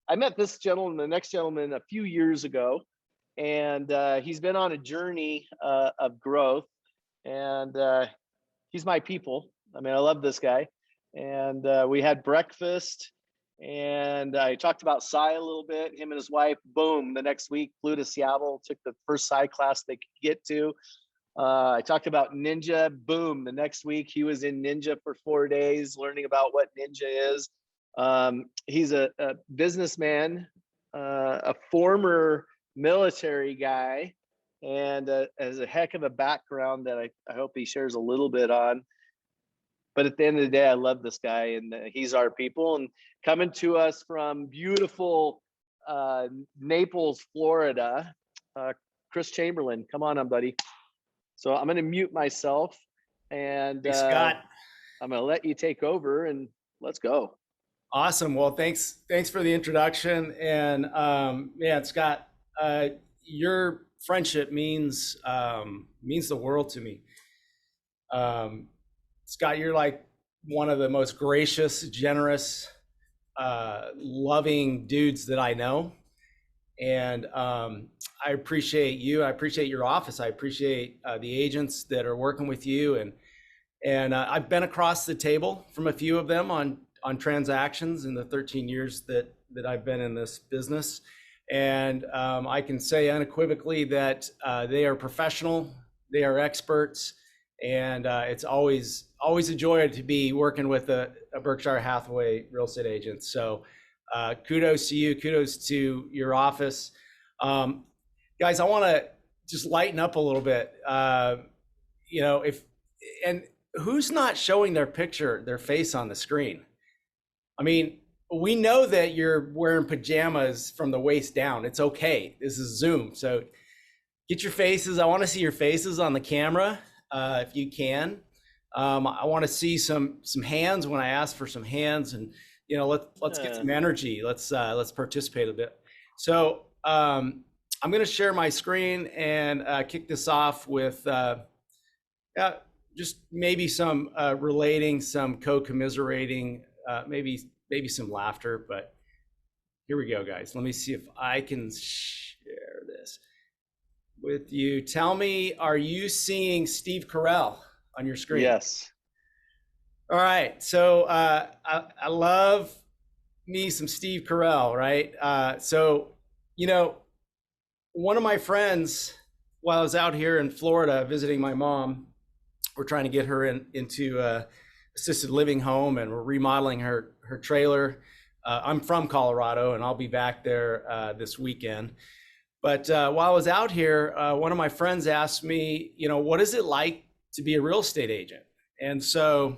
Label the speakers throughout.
Speaker 1: I met this gentleman, the next gentleman, a few years ago, and he's been on a journey of growth, and he's my people. I mean, I love this guy, and we had breakfast, and I talked about Psy a little bit. Him and his wife, boom, the next week flew to Seattle, took the first Psy class they could get to. I talked about Ninja. Boom. The next week, he was in Ninja for 4 days, learning about what Ninja is. He's a businessman, a former military guy, and has a heck of a background that I hope he shares a little bit on. But at the end of the day, I love this guy, and he's our people. And coming to us from beautiful Naples, Florida, Chris Chamberlin. Come on, buddy. So I'm going to mute myself, and
Speaker 2: Hey, Scott.
Speaker 1: I'm going to let you take over, and let's go.
Speaker 2: Awesome. Well, thanks for the introduction. And yeah, Scott, your friendship means the world to me. Scott, you're like one of the most gracious, generous, loving dudes that I know. And I appreciate you. I appreciate your office. I appreciate the agents that are working with you. And I've been across the table from a few of them on transactions in the 13 years that I've been in this business. And I can say unequivocally that they are professional, they are experts, and it's always a joy to be working with a Berkshire Hathaway real estate agent. So kudos to you, kudos to your office. Guys, I want to just lighten up a little bit. Who's not showing their face on the screen? I mean, we know that you're wearing pajamas from the waist down. It's okay. This is Zoom. So get your faces. I want to see your faces on the camera if you can. I want to see some hands when I ask for some hands, and let's get some energy. Let's participate a bit. So I'm going to share my screen and kick this off with just maybe some relating, some co-commiserating, maybe some laughter, but here we go, guys. Let me see if I can share this with you. Tell me, are you seeing Steve Carell on your screen?
Speaker 1: Yes.
Speaker 2: All right. So I love me some Steve Carell, right? So, one of my friends, while I was out here in Florida visiting my mom, we're trying to get her into assisted living home, and we're remodeling her trailer. I'm from Colorado, and I'll be back there this weekend. But while I was out here, one of my friends asked me, what is it like to be a real estate agent? And so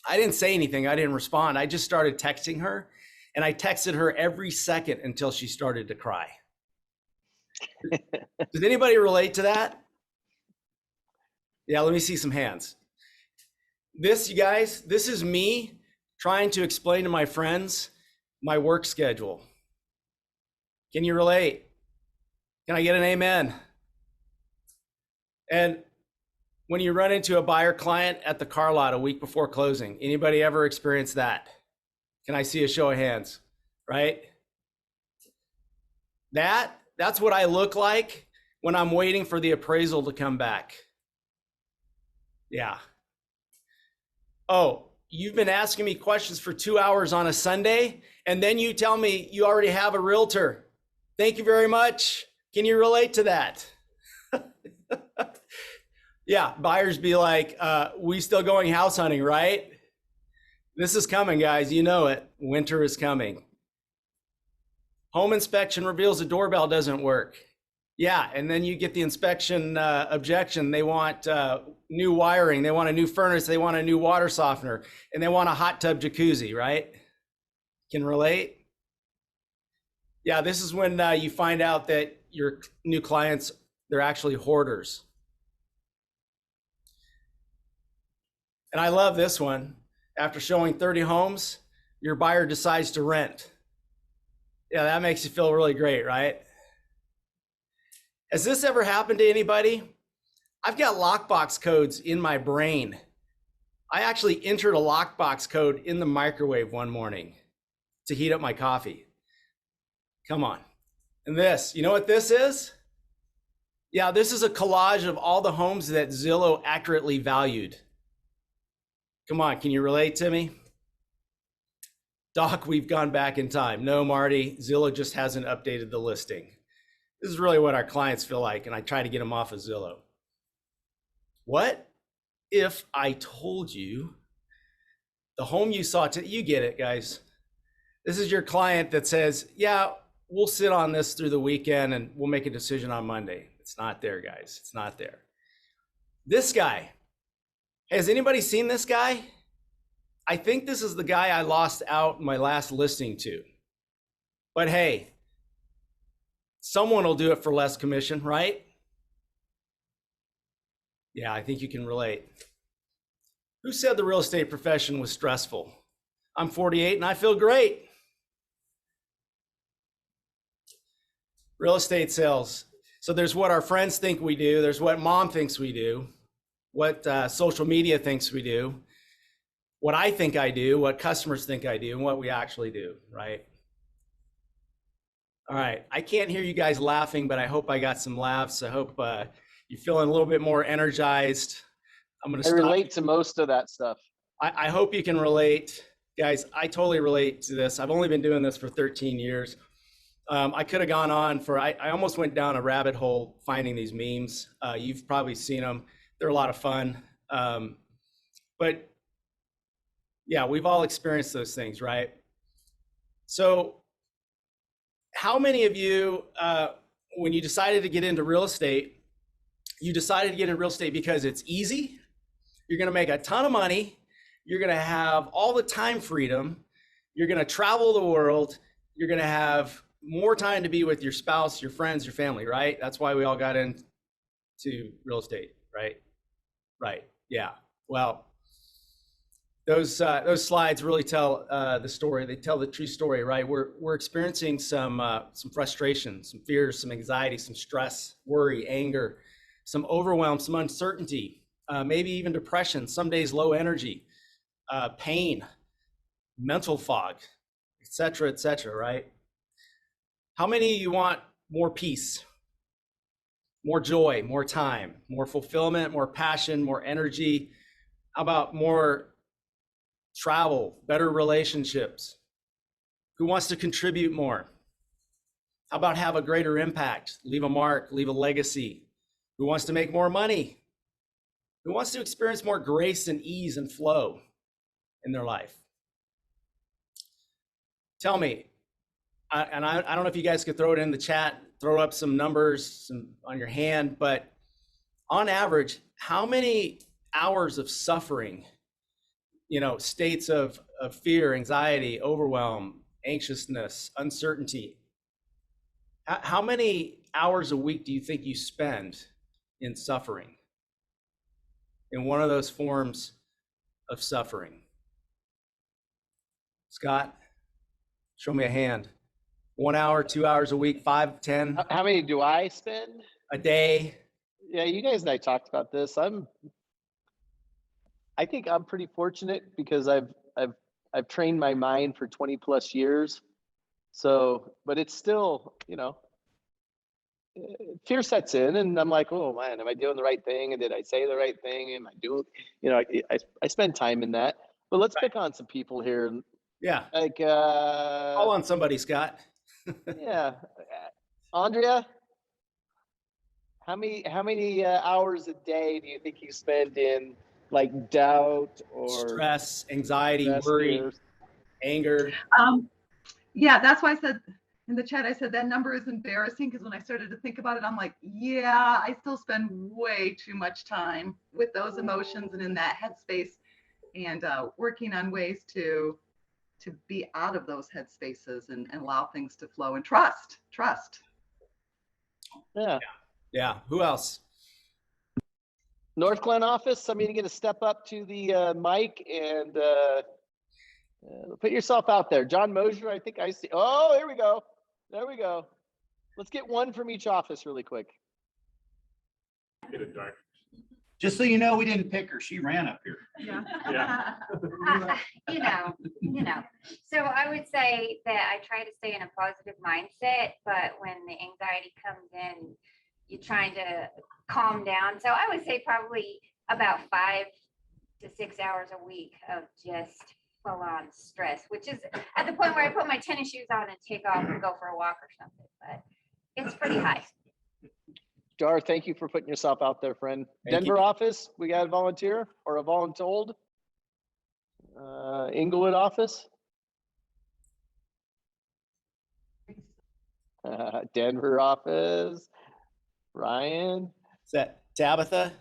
Speaker 2: I didn't say anything. I didn't respond. I just started texting her, and I texted her every second until she started to cry. Does anybody relate to that? Yeah, let me see some hands. You guys, this is me trying to explain to my friends my work schedule. Can you relate? Can I get an amen? And when you run into a buyer client at the car lot a week before closing, anybody ever experienced that? Can I see a show of hands, right? That's what I look like when I'm waiting for the appraisal to come back. Yeah. Oh, you've been asking me questions for 2 hours on a Sunday, and then you tell me you already have a realtor. Thank you very much. Can you relate to that? Yeah, buyers be like, we still going house hunting, right? This is coming, guys. You know it. Winter is coming. Home inspection reveals the doorbell doesn't work. Yeah, and then you get the inspection objection. They want new wiring. They want a new furnace. They want a new water softener. And they want a hot tub jacuzzi, right? Can relate? Yeah, this is when you find out that your new clients, they're actually hoarders. And I love this one. After showing 30 homes, your buyer decides to rent. Yeah, that makes you feel really great, right? Has this ever happened to anybody? I've got lockbox codes in my brain. I actually entered a lockbox code in the microwave one morning to heat up my coffee. Come on. And this, you know what this is? Yeah, this is a collage of all the homes that Zillow accurately valued. Come on, can you relate to me? Doc, we've gone back in time. No, Marty, Zillow just hasn't updated the listing. This is really what our clients feel like, and I try to get them off of Zillow. What if I told you the home you saw, you get it, guys. This is your client that says, yeah, we'll sit on this through the weekend and we'll make a decision on Monday. It's not there, guys. It's not there. This guy, has anybody seen this guy? I think this is the guy I lost out my last listing to. But hey, someone will do it for less commission, right? Yeah, I think you can relate. Who said the real estate profession was stressful? I'm 48 and I feel great. Real estate sales. So there's what our friends think we do. There's what mom thinks we do. What social media thinks we do. What I think I do, what customers think I do, and what we actually do, right? All right, I can't hear you guys laughing, but I hope I got some laughs. I hope you're feeling a little bit more energized. I'm gonna
Speaker 1: I relate to most of that stuff.
Speaker 2: I hope you can relate. Guys, I totally relate to this. I've only been doing this for 13 years. I could have gone on for, I almost went down a rabbit hole finding these memes. You've probably seen them. They're a lot of fun. But yeah, we've all experienced those things, right? So how many of you, when you decided to get into real estate, you decided to get into real estate because it's easy, you're gonna make a ton of money, you're gonna have all the time freedom, you're gonna travel the world, you're gonna have more time to be with your spouse, your friends, your family, right? That's why we all got into real estate, right? Right, yeah. Well, those slides really tell the story. They tell the true story, right? We're experiencing some frustration, some fears, some anxiety, some stress, worry, anger, some overwhelm, some uncertainty, maybe even depression, some days low energy, pain, mental fog, et cetera, right? How many of you want more peace, more joy, more time, more fulfillment, more passion, more energy? How about more travel, better relationships? Who wants to contribute more? How about have a greater impact, leave a mark, leave a legacy? Who wants to make more money? Who wants to experience more grace and ease and flow in their life? Tell me, I don't know if you guys could throw it in the chat, throw up some numbers on your hand, but on average, how many hours of suffering, states of fear, anxiety, overwhelm, anxiousness, uncertainty, how many hours a week do you think you spend in suffering, in one of those forms of suffering? Scott, show me a hand. 1 hour, 2 hours a week, 5, 10?
Speaker 1: How many do I spend?
Speaker 2: A day?
Speaker 1: Yeah, you guys and I talked about this. I think I'm pretty fortunate because I've trained my mind for 20 plus years. So, but it's still, fear sets in, and I'm like, oh man, am I doing the right thing? And did I say the right thing? Am I doing, I spend time in that. But let's pick on some people here.
Speaker 2: Yeah.
Speaker 1: Like,
Speaker 2: Call on somebody, Scott.
Speaker 1: yeah, Andrea, how many hours a day do you think you spend in like doubt or
Speaker 2: stress, anxiety, worry,
Speaker 1: fears?
Speaker 2: anger?
Speaker 3: Yeah, that's why I said in the chat, I said that number is embarrassing, because when I started to think about it, I'm like, yeah, I still spend way too much time with those emotions and in that headspace, and working on ways to be out of those headspaces and allow things to flow and trust.
Speaker 1: Yeah.
Speaker 2: Who else?
Speaker 1: North Glen office, somebody going to step up to the mic and put yourself out there. John Mosier, I think I see. Oh, here we go. There we go. Let's get one from each office really quick.
Speaker 4: Just so you know, we didn't pick her. She ran up here.
Speaker 3: Yeah.
Speaker 4: Yeah.
Speaker 5: You know. So I would say that I try to stay in a positive mindset, but when the anxiety comes in, you're trying to calm down. So I would say probably about 5 to 6 hours a week of just full on stress, which is at the point where I put my tennis shoes on and take off and go for a walk or something, but it's pretty high.
Speaker 1: Dar, thank you for putting yourself out there, friend.
Speaker 2: Thank
Speaker 1: Denver
Speaker 2: you.
Speaker 1: office, we got a volunteer or a voluntold? Inglewood office? Denver office, Ryan?
Speaker 2: Is that Tabitha?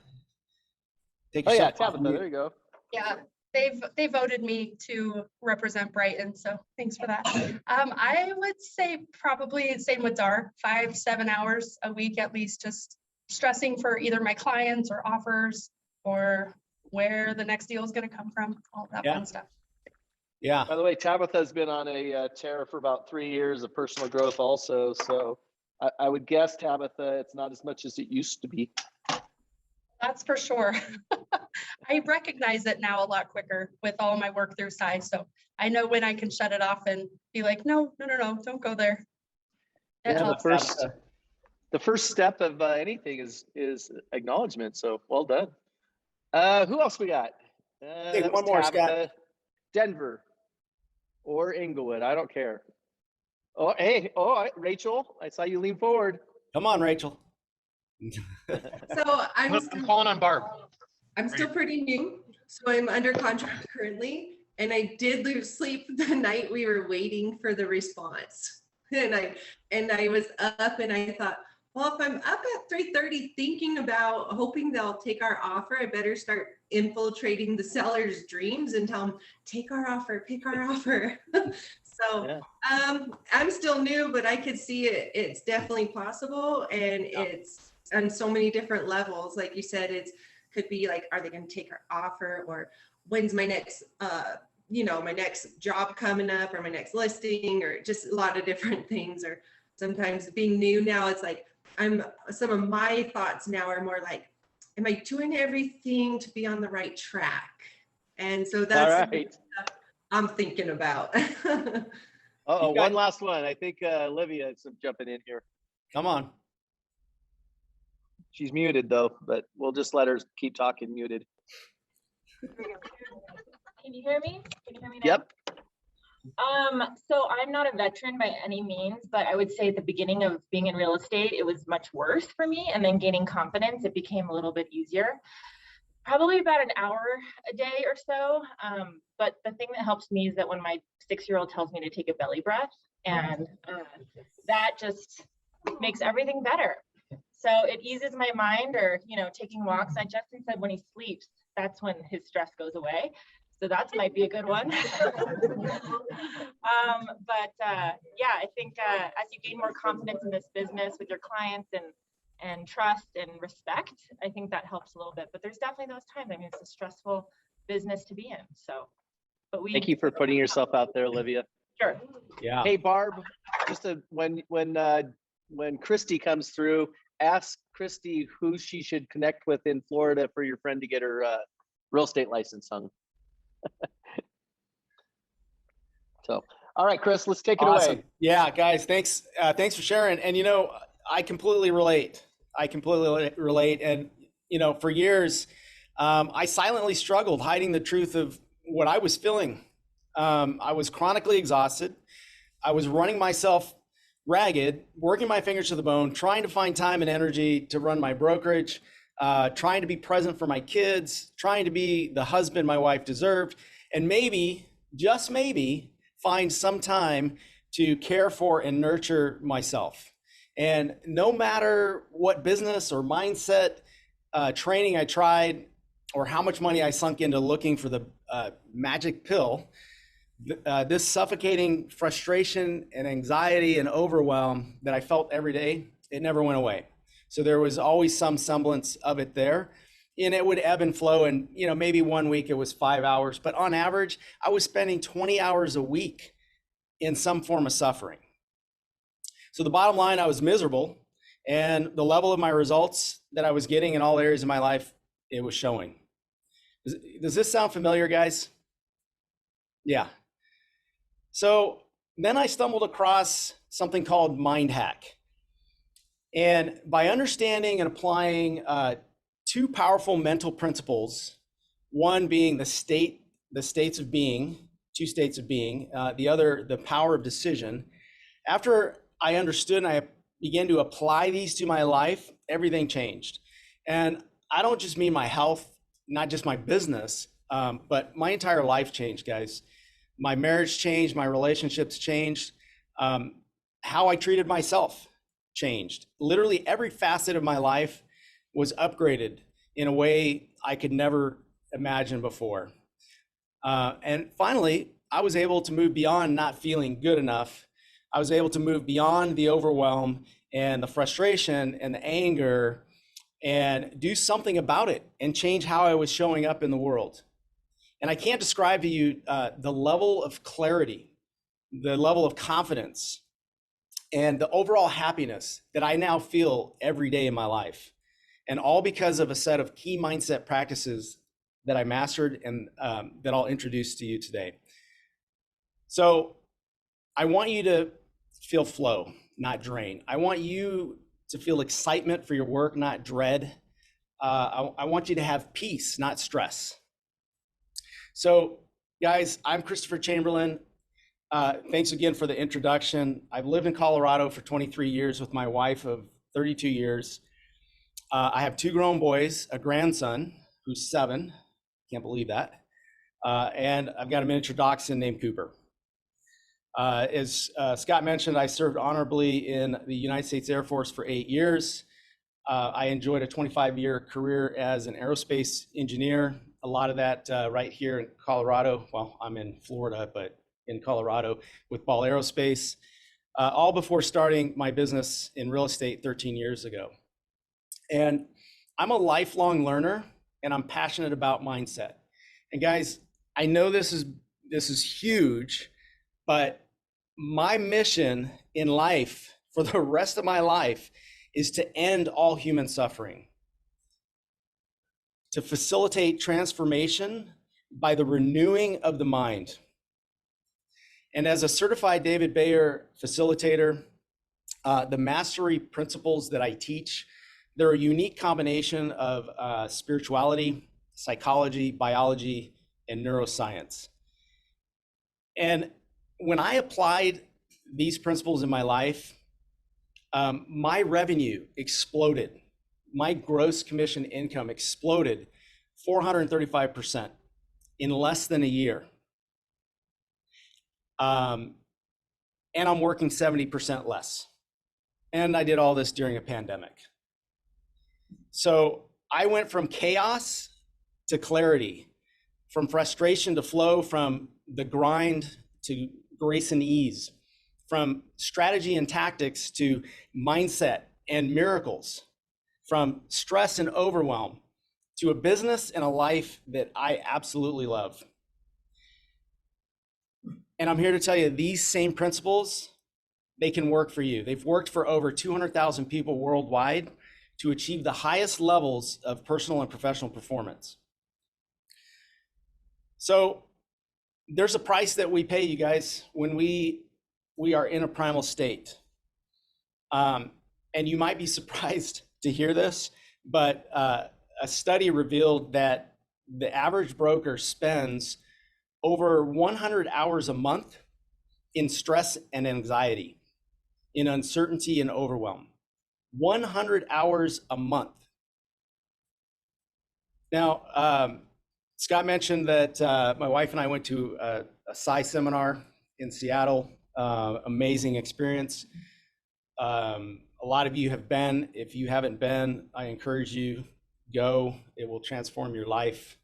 Speaker 2: Take
Speaker 1: Oh yeah,
Speaker 2: yourself off
Speaker 1: Tabitha,
Speaker 2: mute.
Speaker 1: there you go.
Speaker 6: Yeah, they voted me to represent Brighton, so thanks for that. I would say probably same with Dar, 5-7 hours a week at least, just stressing for either my clients or offers or where the next deal is going to come from, all that
Speaker 2: Yeah.
Speaker 6: fun stuff.
Speaker 2: Yeah.
Speaker 1: By the way, Tabitha's been on a tear for about 3 years of personal growth also. So I would guess, Tabitha, it's not as much as it used to be.
Speaker 6: That's for sure. I recognize it now a lot quicker with all my work through Sai, so I know when I can shut it off and be like, no, don't go there. It
Speaker 1: Yeah,
Speaker 6: helps.
Speaker 1: the first step of anything is acknowledgement. So well done. Who else we got?
Speaker 2: Take
Speaker 1: That
Speaker 2: one
Speaker 1: was
Speaker 2: more, Scott.
Speaker 1: Tabitha. Denver or Inglewood, I don't care. Oh, hey, Rachel, I saw you lean forward.
Speaker 2: Come on, Rachel.
Speaker 7: So I'm
Speaker 4: calling on Barb.
Speaker 7: still pretty new, so I'm under contract currently, and I did lose sleep the night we were waiting for the response. And I was up and I thought, well, if I'm up at 3:30 thinking about hoping they'll take our offer, I better start infiltrating the seller's dreams and tell them, take our offer, pick our offer. So
Speaker 1: Yeah.
Speaker 7: I'm still new, but I could see it. It's definitely possible, and it's on so many different levels. Like you said, it's could be like, are they going to take our offer, or when's my next my next job coming up, or my next listing, or just a lot of different things. Or sometimes being new now, it's like some of my thoughts now are more like, am I doing everything to be on the right track? And so that's
Speaker 1: All
Speaker 7: the
Speaker 1: right.
Speaker 7: stuff I'm thinking about.
Speaker 1: Oh,
Speaker 2: You got-
Speaker 1: one last one. I think Olivia is jumping in here.
Speaker 2: Come on.
Speaker 1: She's muted though, but we'll just let her keep talking muted.
Speaker 8: Can you hear me? Can you hear me now?
Speaker 1: Yep.
Speaker 8: So I'm not a veteran by any means, but I would say at the beginning of being in real estate, it was much worse for me. And then gaining confidence, it became a little bit easier. Probably about an hour a day or so. But the thing that helps me is that when my 6-year-old tells me to take a belly breath, and that just makes everything better. So it eases my mind, or, taking walks. Justin said when he sleeps, that's when his stress goes away. So that might be a good one. Yeah, I think as you gain more confidence in this business with your clients and trust and respect, I think that helps a little bit. But there's definitely those times. I mean, it's a stressful business to be in. So, but
Speaker 1: Thank you for putting yourself out there, Olivia.
Speaker 8: Sure.
Speaker 2: Yeah.
Speaker 1: Hey, Barb, when Christy comes through, ask Christy who she should connect with in Florida for your friend to get her real estate license hung. So, all right, Chris, let's take it
Speaker 2: Awesome.
Speaker 1: away.
Speaker 2: Yeah, guys, thanks for sharing. And I completely relate. And for years, I silently struggled hiding the truth of what I was feeling. I was chronically exhausted. I was running myself ragged, working my fingers to the bone, trying to find time and energy to run my brokerage, trying to be present for my kids, trying to be the husband my wife deserved, and maybe, just maybe, find some time to care for and nurture myself. And no matter what business or mindset training I tried, or how much money I sunk into looking for the magic pill, this suffocating frustration and anxiety and overwhelm that I felt every day, it never went away. So there was always some semblance of it there, and it would ebb and flow. And maybe one week it was 5 hours, but on average, I was spending 20 hours a week in some form of suffering. So the bottom line, I was miserable, and the level of my results that I was getting in all areas of my life it was showing. Does this sound familiar, guys? Yeah. So then I stumbled across something called Mind Hack. And by understanding and applying two powerful mental principles, one being the states of being, two states of being, the other, the power of decision. After I understood and I began to apply these to my life, everything changed. And I don't just mean my health, not just my business, but my entire life changed, guys. My marriage changed, my relationships changed, how I treated myself changed. Literally every facet of my life was upgraded in a way I could never imagine before. And finally, I was able to move beyond not feeling good enough. I was able to move beyond the overwhelm and the frustration and the anger and do something about it and change how I was showing up in the world. And I can't describe to you the level of clarity, the level of confidence, and the overall happiness that I now feel every day in my life. And all because of a set of key mindset practices that I mastered and that I'll introduce to you today. So I want you to feel flow, not drain. I want you to feel excitement for your work, not dread. I want you to have peace, not stress. So guys, I'm Christopher Chamberlin. Thanks again for the introduction. I've lived in Colorado for 23 years with my wife of 32 years. I have two grown boys, a grandson who's 7, can't believe that, and I've got a miniature dachshund named Cooper. As Scott mentioned, I served honorably in the United States Air Force for 8 years. I enjoyed a 25-year career as an aerospace engineer, a lot of that right here in Colorado. Well, I'm in Florida, but in Colorado with Ball Aerospace, all before starting my business in real estate 13 years ago. And I'm a lifelong learner, and I'm passionate about mindset. And guys, I know this is huge, but my mission in life for the rest of my life is to end all human suffering, to facilitate transformation by the renewing of the mind. And as a certified David Bayer facilitator, the mastery principles that I teach, they're a unique combination of spirituality, psychology, biology, and neuroscience. And when I applied these principles in my life, my revenue exploded. My gross commission income exploded 435% in less than a year. And I'm working 70% less. And I did all this during a pandemic. So I went from chaos to clarity, from frustration to flow, from the grind to grace and ease, from strategy and tactics to mindset and miracles, from stress and overwhelm to a business and a life that I absolutely love. And I'm here to tell you these same principles, they can work for you. They've worked for over 200,000 people worldwide to achieve the highest levels of personal and professional performance. So there's a price that we pay, you guys, when we are in a primal state. And you might be surprised to hear this, but a study revealed that the average broker spends over 100 hours a month in stress and anxiety, in uncertainty and overwhelm. 100 hours a month. Now, Scott mentioned that my wife and I went to a PSI seminar in Seattle. Amazing experience. A lot of you have been. If you haven't been, I encourage you, go. It will transform your life.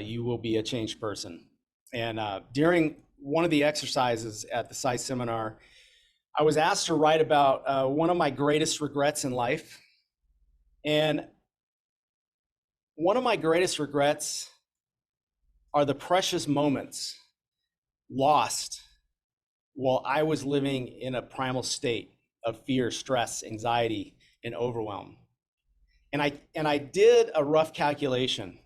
Speaker 2: You will be a changed person. And during one of the exercises at the PSI seminar, I was asked to write about one of my greatest regrets in life. And one of my greatest regrets are the precious moments lost while I was living in a primal state of fear, stress, anxiety, and overwhelm. And I did a rough calculation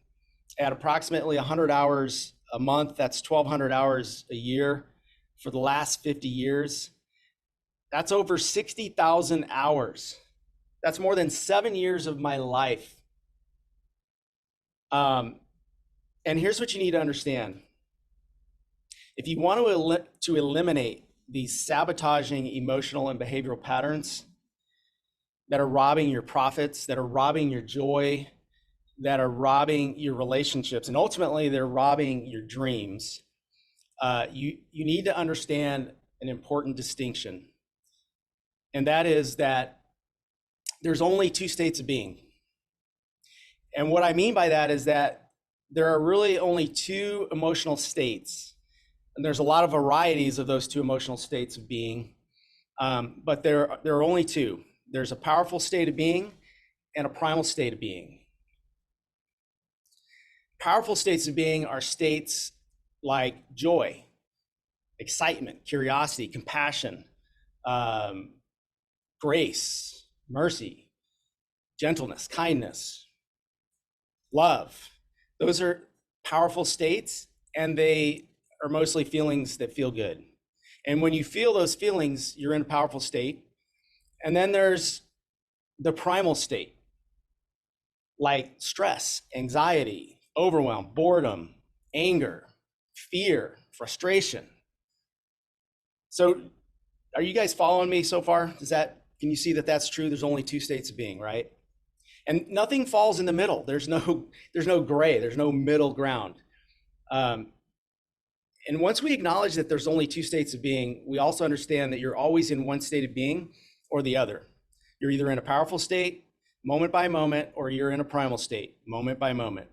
Speaker 2: at approximately 100 hours a month. That's 1,200 hours a year for the last 50 years. That's over 60,000 hours. That's more than 7 years of my life. And here's what you need to understand. If you want to eliminate these sabotaging emotional and behavioral patterns that are robbing your profits, that are robbing your joy, that are robbing your relationships, and ultimately they're robbing your dreams, you need to understand an important distinction. And that is that there's only two states of being. And what I mean by that is that there are really only two emotional states. And there's a lot of varieties of those two emotional states of being, but there are only two. There's a powerful state of being and a primal state of being. Powerful states of being are states like joy, excitement, curiosity, compassion, grace, mercy, gentleness, kindness, love. Those are powerful states, and they are mostly feelings that feel good. And when you feel those feelings, you're in a powerful state. And then there's the primal state, like stress, anxiety, overwhelm, boredom, anger, fear, frustration. So are you guys following me so far? Can you see that that's true? There's only two states of being, right? And nothing falls in the middle. There's no gray, there's no middle ground. And once we acknowledge that there's only two states of being, we also understand that you're always in one state of being or the other. You're either in a powerful state, moment by moment, or you're in a primal state, moment by moment.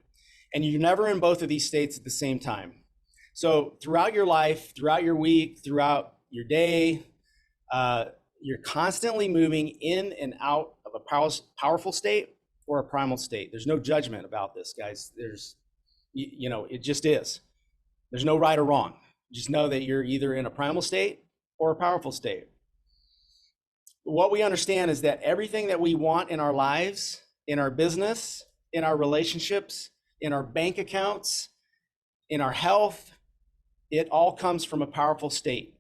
Speaker 2: And you're never in both of these states at the same time. So throughout your life, throughout your week, throughout your day, you're constantly moving in and out of a powerful state or a primal state. There's no judgment about this, guys. It just is. There's no right or wrong. Just know that you're either in a primal state or a powerful state. What we understand is that everything that we want in our lives, in our business, in our relationships, in our bank accounts, in our health, it all comes from a powerful state.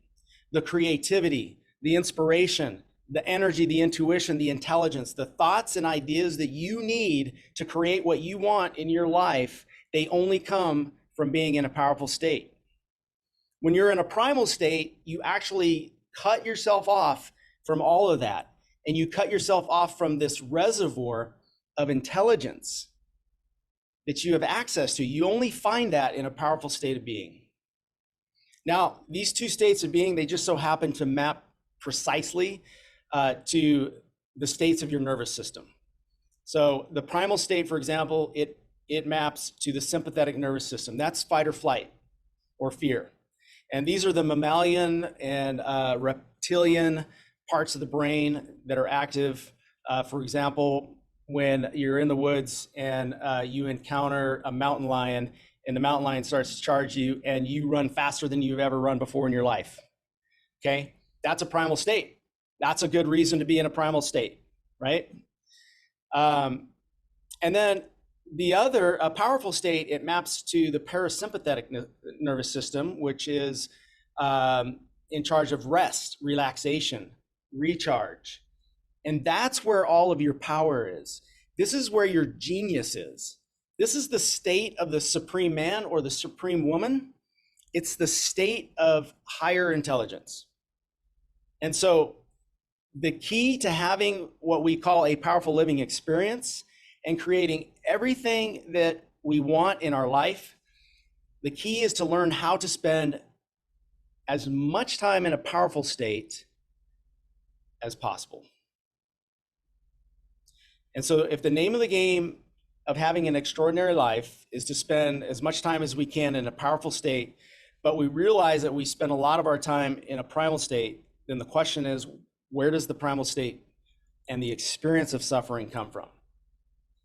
Speaker 2: The creativity, the inspiration, the energy, the intuition, the intelligence, the thoughts and ideas that you need to create what you want in your life, they only come from being in a powerful state. When you're in a primal state, you actually cut yourself off from all of that, and you cut yourself off from this reservoir of intelligence that you have access to. You only find that in a powerful state of being. Now, these two states of being, they just so happen to map precisely to the states of your nervous system. So the primal state, for example, it maps to the sympathetic nervous system. That's fight or flight or fear. And these are the mammalian and reptilian parts of the brain that are active. For example, when you're in the woods and you encounter a mountain lion, and the mountain lion starts to charge you, and you run faster than you've ever run before in your life. Okay, that's a primal state. That's a good reason to be in a primal state, right? And then the other, a powerful state, it maps to the parasympathetic nervous system, which is in charge of rest, relaxation, recharge. And that's where all of your power is. This is where your genius is. This is the state of the supreme man or the supreme woman. It's the state of higher intelligence. And so the key to having what we call a powerful living experience and creating everything that we want in our life, the key is to learn how to spend as much time in a powerful state as possible. And so if the name of the game of having an extraordinary life is to spend as much time as we can in a powerful state, but we realize that we spend a lot of our time in a primal state, then the question is, where does the primal state and the experience of suffering come from?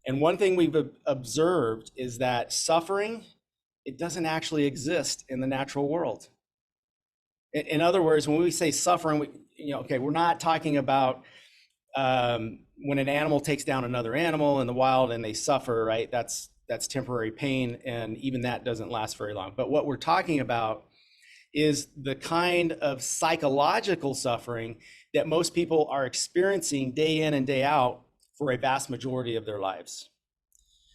Speaker 2: And one thing we've observed is that suffering, it doesn't actually exist in the natural world. In other words, when we say suffering, we're not talking about when an animal takes down another animal in the wild and they suffer, right? That's temporary pain, and even that doesn't last very long. But what we're talking about is the kind of psychological suffering that most people are experiencing day in and day out for a vast majority of their lives.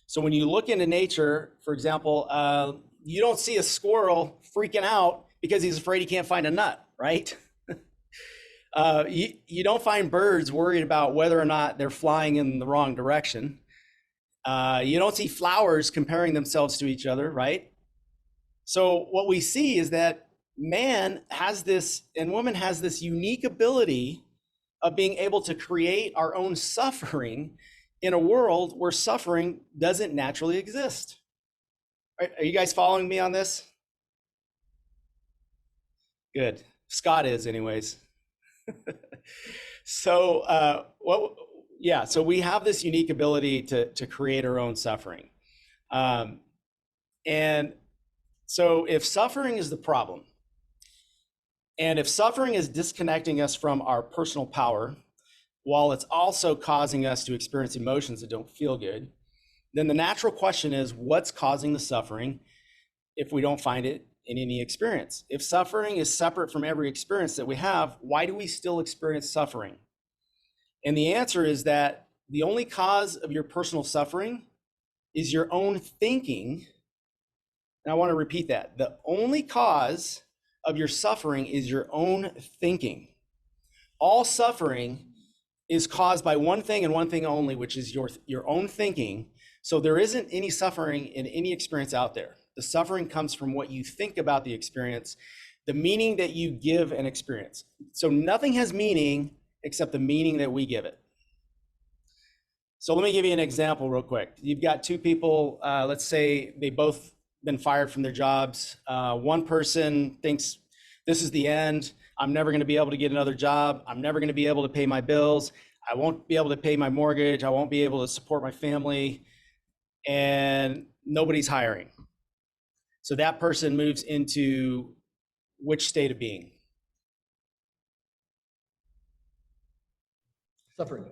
Speaker 2: So when you look into nature, for example, you don't see a squirrel freaking out because he's afraid he can't find a nut, right? You don't find birds worried about whether or not they're flying in the wrong direction. You don't see flowers comparing themselves to each other, right? So what we see is that man has this, and woman has this unique ability of being able to create our own suffering in a world where suffering doesn't naturally exist. Are you guys following me on this? Good. Scott is anyways. So so we have this unique ability to create our own suffering. And so if suffering is the problem, and if suffering is disconnecting us from our personal power, while it's also causing us to experience emotions that don't feel good, then the natural question is, what's causing the suffering if we don't find it in any experience? If suffering is separate from every experience that we have, why do we still experience suffering? And the answer is that the only cause of your personal suffering is your own thinking. And I want to repeat that. The only cause of your suffering is your own thinking. All suffering is caused by one thing and one thing only, which is your own thinking. So there isn't any suffering in any experience out there. The suffering comes from what you think about the experience, the meaning that you give an experience. So nothing has meaning except the meaning that we give it. So let me give you an example real quick. You've got two people, let's say they both been fired from their jobs. One person thinks this is the end. I'm never going to be able to get another job. I'm never going to be able to pay my bills. I won't be able to pay my mortgage. I won't be able to support my family. And nobody's hiring. So that person moves into which state of being?
Speaker 9: Suffering.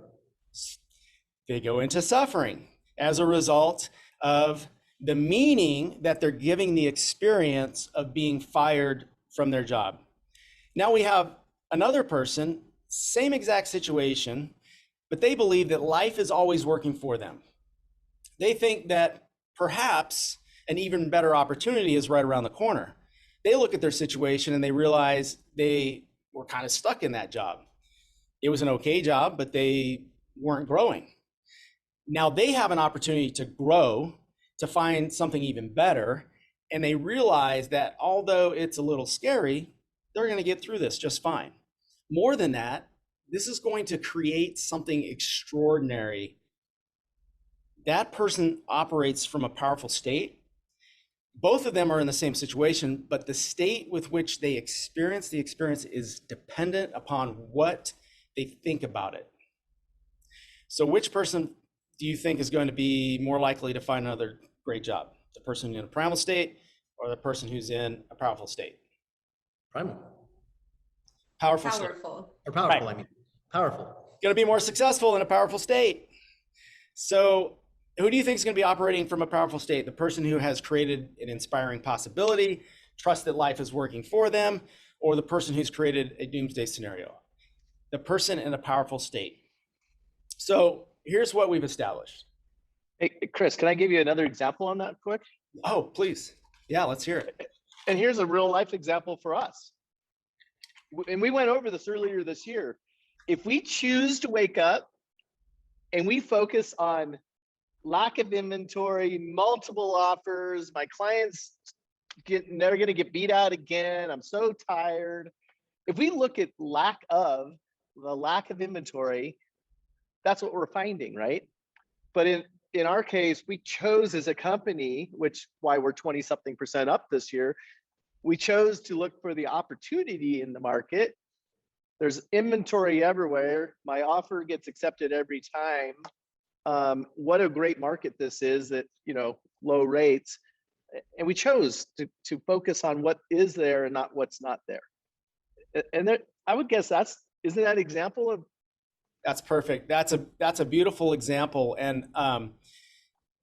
Speaker 2: They go into suffering as a result of the meaning that they're giving the experience of being fired from their job. Now we have another person, same exact situation, but they believe that life is always working for them. They think that perhaps an even better opportunity is right around the corner. They look at their situation and they realize they were kind of stuck in that job. It was an okay job, but they weren't growing. Now they have an opportunity to grow, to find something even better. And they realize that although it's a little scary, they're going to get through this just fine. More than that, this is going to create something extraordinary. That person operates from a powerful state. Both of them are in the same situation, but the state with which they experience the experience is dependent upon what they think about it. So which person do you think is going to be more likely to find another great job? The person in a primal state or the person who's in a powerful state?
Speaker 9: Primal.
Speaker 2: Powerful state.
Speaker 9: Or powerful, right. I mean, powerful.
Speaker 2: Going to be more successful in a powerful state. So who do you think is going to be operating from a powerful state? The person who has created an inspiring possibility, trust that life is working for them, or the person who's created a doomsday scenario? The person in a powerful state. So here's what we've established.
Speaker 1: Hey, Chris, can I give you another example on that quick?
Speaker 2: Oh, please. Yeah, let's hear it.
Speaker 1: And here's a real life example for us. And we went over this earlier this year. If we choose to wake up and we focus on lack of inventory, multiple offers, my clients they're going to get beat out again, I'm so tired. If we look at the lack of inventory, that's what we're finding, right? But in our case, we chose as a company, which why we're 20-something% up this year, we chose to look for the opportunity in the market. There's inventory everywhere. My offer gets accepted every time. What a great market this is at, low rates. And we chose to focus on what is there and not what's not there. And there, I would guess isn't that example of
Speaker 2: That's perfect. That's a beautiful example, and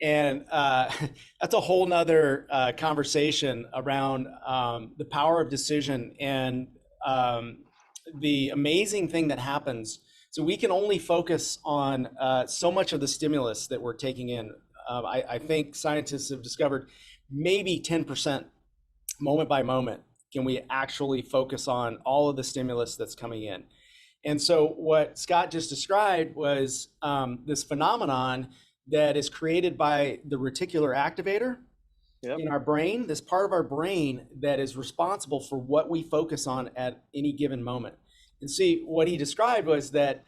Speaker 2: that's a whole nother conversation around the power of decision and the amazing thing that happens. So we can only focus on so much of the stimulus that we're taking in. I think scientists have discovered maybe 10% moment by moment can we actually focus on all of the stimulus that's coming in. And so what Scott just described was this phenomenon that is created by the reticular activator in our brain, this part of our brain that is responsible for what we focus on at any given moment. And see, what he described was that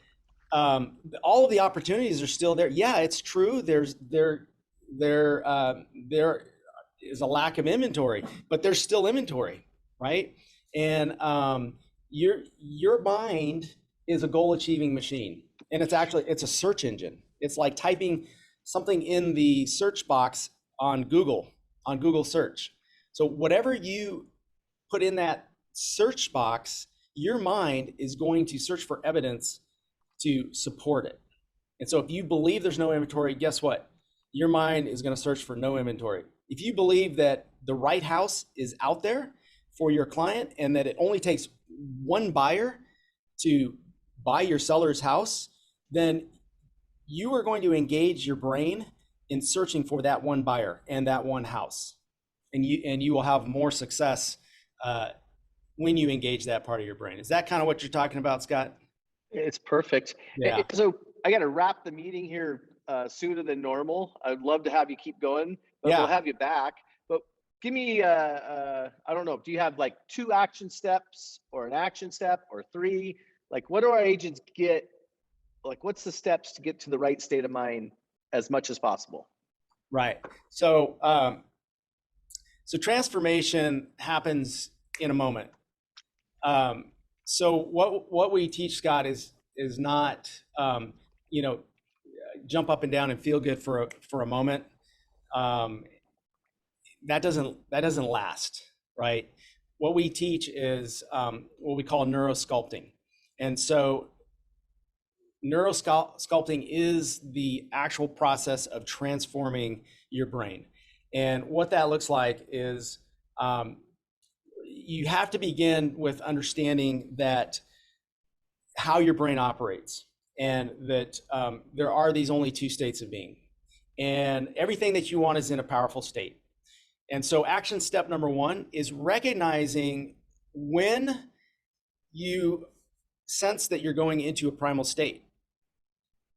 Speaker 2: all of the opportunities are still there. Yeah, it's true. There is a lack of inventory, but there's still inventory, right? And your mind is a goal achieving machine, and it's a search engine. It's like typing something in the search box on Google search. So whatever you put in that search box, your mind is going to search for evidence to support it. And so if you believe there's no inventory, guess what? Your mind is going to search for no inventory. If you believe that the right house is out there for your client and that it only takes one buyer to buy your seller's house, then you are going to engage your brain in searching for that one buyer and that one house. And you will have more success when you engage that part of your brain. Is that kind of what you're talking about, Scott?
Speaker 1: It's perfect.
Speaker 2: Yeah.
Speaker 1: So I got to wrap the meeting here sooner than normal. I'd love to have you keep going, but
Speaker 2: Yeah.
Speaker 1: we'll have you back. But give me, I don't know, do you have like 2 action steps or an action step or 3? Like, what do our agents get? Like, what's the steps to get to the right state of mind as much as possible?
Speaker 2: Right. So, so transformation happens in a moment. So what we teach, Scott, is not jump up and down and feel good for a moment. That doesn't last, right? What we teach is what we call neurosculpting, and so neurosculpting is the actual process of transforming your brain. And what that looks like is you have to begin with understanding that how your brain operates, and that there are these only 2 states of being, and everything that you want is in a powerful state. And so action step number 1 is recognizing when you sense that you're going into a primal state.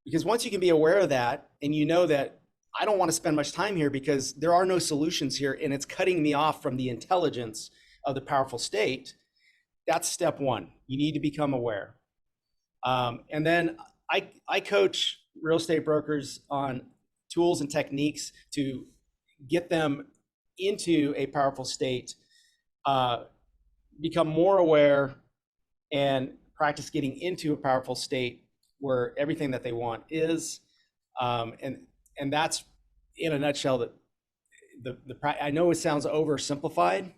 Speaker 2: Because once you can be aware of that, and you know that I don't want to spend much time here because there are no solutions here and it's cutting me off from the intelligence of the powerful state, that's step 1. You need to become aware. And then I coach real estate brokers on tools and techniques to get them into a powerful state, become more aware, and practice getting into a powerful state where everything that they want is, and that's in a nutshell that I know it sounds oversimplified.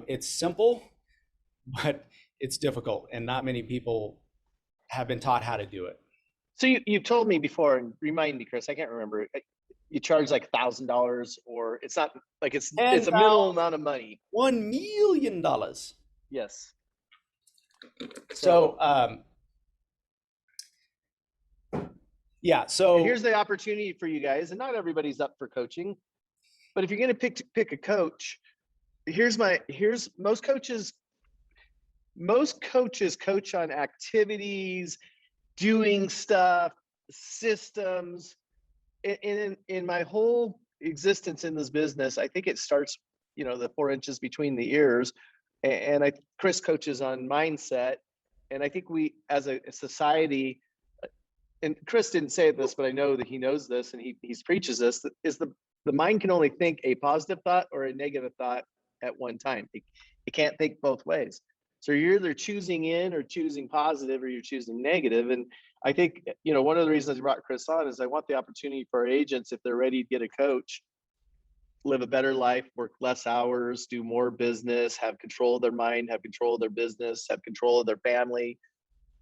Speaker 2: It's simple, but it's difficult, and not many people have been taught how to do it.
Speaker 1: So you've told me before, and remind me, Chris, I can't remember. You charge like $1,000, or it's not like it's a minimal amount of money.
Speaker 2: $1 million.
Speaker 1: Yes.
Speaker 2: So yeah. So
Speaker 1: here's the opportunity for you guys, and not everybody's up for coaching, but if you're going to pick a coach, most coaches coach on activities, doing stuff, systems. In my whole existence in this business, I think it starts, the 4 inches between the ears. And Chris coaches on mindset. And I think we, as a society, and Chris didn't say this, but I know that he knows this, and he preaches this, is the mind can only think a positive thought or a negative thought at one time. It can't think both ways. So you're either choosing in or choosing positive, or you're choosing negative. And I think, one of the reasons I brought Chris on is I want the opportunity for our agents, if they're ready to get a coach, live a better life, work less hours, do more business, have control of their mind, have control of their business, have control of their family,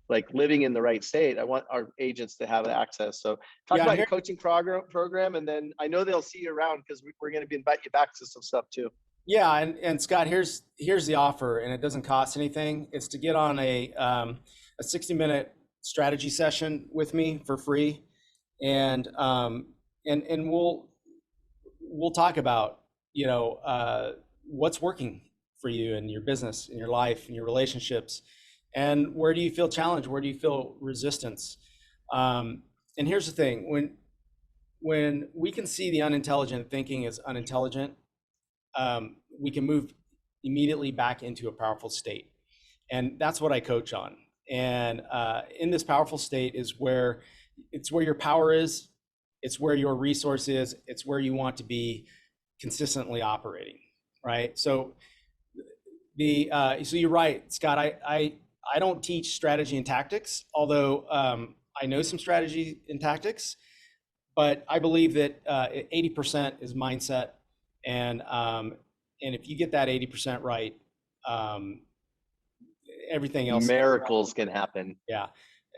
Speaker 1: like living in the right state. I want our agents to have access. So talk
Speaker 2: Yeah,
Speaker 1: about
Speaker 2: here-
Speaker 1: your coaching program, and then I know they'll see you around because we're going to be invite you back to some stuff too.
Speaker 2: Yeah, and Scott, here's the offer, and it doesn't cost anything. It's to get on a 60-minute strategy session with me for free, and we'll talk about, you know, what's working for you in your business, in your life, in your relationships, and where do you feel challenged, where do you feel resistance. And here's the thing: when we can see the unintelligent thinking is unintelligent, we can move immediately back into a powerful state. And that's what I coach on. And in this powerful state is where your power is, it's where your resource is, it's where you want to be consistently operating, right? So so you're right, Scott. I don't teach strategy and tactics, although I know some strategy and tactics, but I believe that 80% is mindset, and if you get that 80% right, everything else,
Speaker 1: Miracles can happen.
Speaker 2: yeah.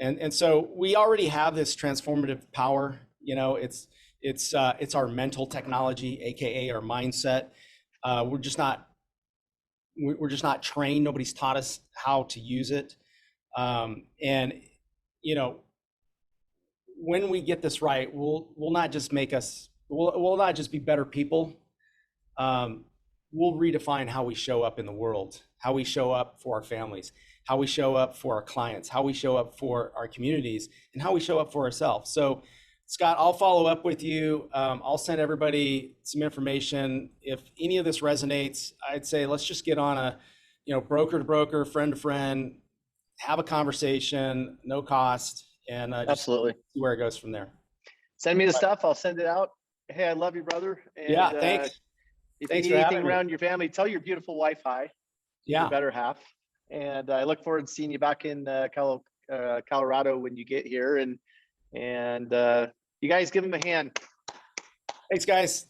Speaker 2: And so we already have this transformative power. You know, it's our mental technology, aka our mindset. We're just not trained. Nobody's taught us how to use it. And you know, when we get this right, we'll not just be better people. We'll redefine how we show up in the world, how we show up for our families, how we show up for our clients, how we show up for our communities, and how we show up for ourselves. So, Scott, I'll follow up with you. I'll send everybody some information. If any of this resonates, I'd say let's just get on a, you know, broker to broker, friend to friend, have a conversation, no cost, and just
Speaker 1: Absolutely.
Speaker 2: see where it goes from there.
Speaker 1: Send me the stuff. I'll send it out. Hey, I love you, brother. And,
Speaker 2: Yeah, thanks.
Speaker 1: If
Speaker 2: Thanks
Speaker 1: you
Speaker 2: for
Speaker 1: need
Speaker 2: having
Speaker 1: anything
Speaker 2: me.
Speaker 1: around your family, tell your beautiful wife hi.
Speaker 2: Yeah.
Speaker 1: Your better half. And I look forward to seeing you back in Colorado when you get here. And you guys give him a hand.
Speaker 2: Thanks, guys.